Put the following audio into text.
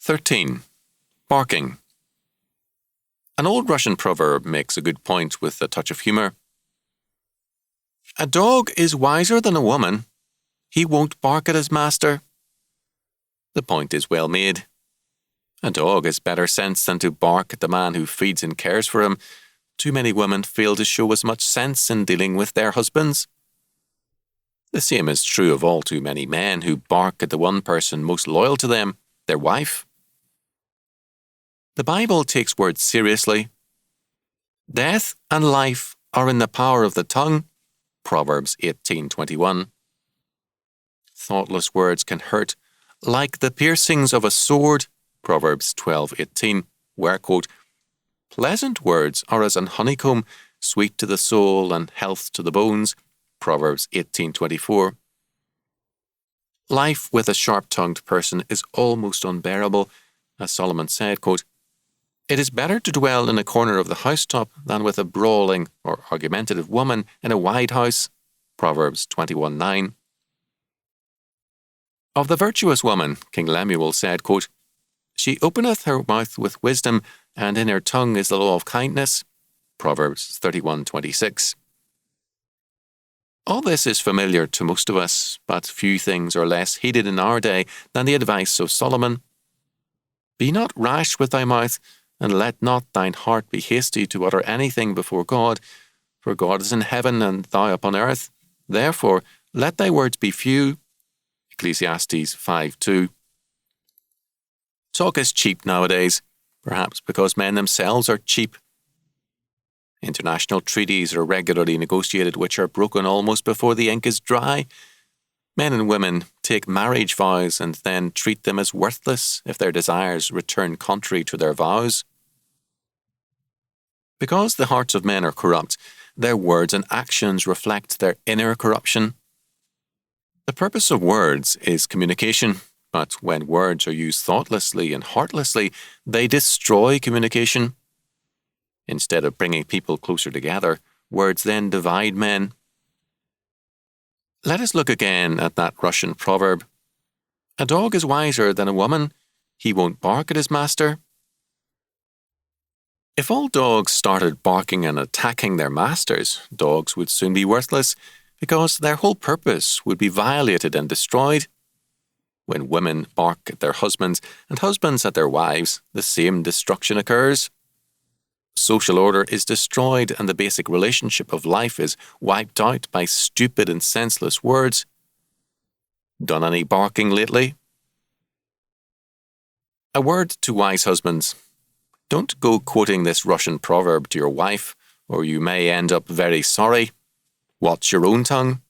13. Barking. An old Russian proverb makes a good point with a touch of humour. A dog is wiser than a woman. He won't bark at his master. The point is well made. A dog has better sense than to bark at the man who feeds and cares for him. Too many women fail to show as much sense in dealing with their husbands. The same is true of all too many men who bark at the one person most loyal to them, their wife. The Bible takes words seriously. Death and life are in the power of the tongue. Proverbs 18:21. Thoughtless words can hurt like the piercings of a sword. Proverbs 12:18, where, quote, pleasant words are as an honeycomb, sweet to the soul and health to the bones. Proverbs 18:24. Life with a sharp-tongued person is almost unbearable. As Solomon said, quote, it is better to dwell in a corner of the housetop than with a brawling or argumentative woman in a wide house. Proverbs 21:9. Of the virtuous woman, King Lemuel said, quote, she openeth her mouth with wisdom, and in her tongue is the law of kindness. Proverbs 31:26. All this is familiar to most of us, but few things are less heeded in our day than the advice of Solomon. Be not rash with thy mouth, and let not thine heart be hasty to utter anything before God, for God is in heaven and thou upon earth. Therefore, let thy words be few. Ecclesiastes 5:2. Talk is cheap nowadays, perhaps because men themselves are cheap. International treaties are regularly negotiated which are broken almost before the ink is dry. Men and women take marriage vows and then treat them as worthless if their desires return contrary to their vows. Because the hearts of men are corrupt, their words and actions reflect their inner corruption. The purpose of words is communication, but when words are used thoughtlessly and heartlessly, they destroy communication. Instead of bringing people closer together, words then divide men. Let us look again at that Russian proverb. A dog is wiser than a woman. He won't bark at his master. If all dogs started barking and attacking their masters, dogs would soon be worthless because their whole purpose would be violated and destroyed. When women bark at their husbands and husbands at their wives, the same destruction occurs. Social order is destroyed and the basic relationship of life is wiped out by stupid and senseless words. Done any barking lately? A word to wise husbands. Don't go quoting this Russian proverb to your wife, or you may end up very sorry. Watch your own tongue.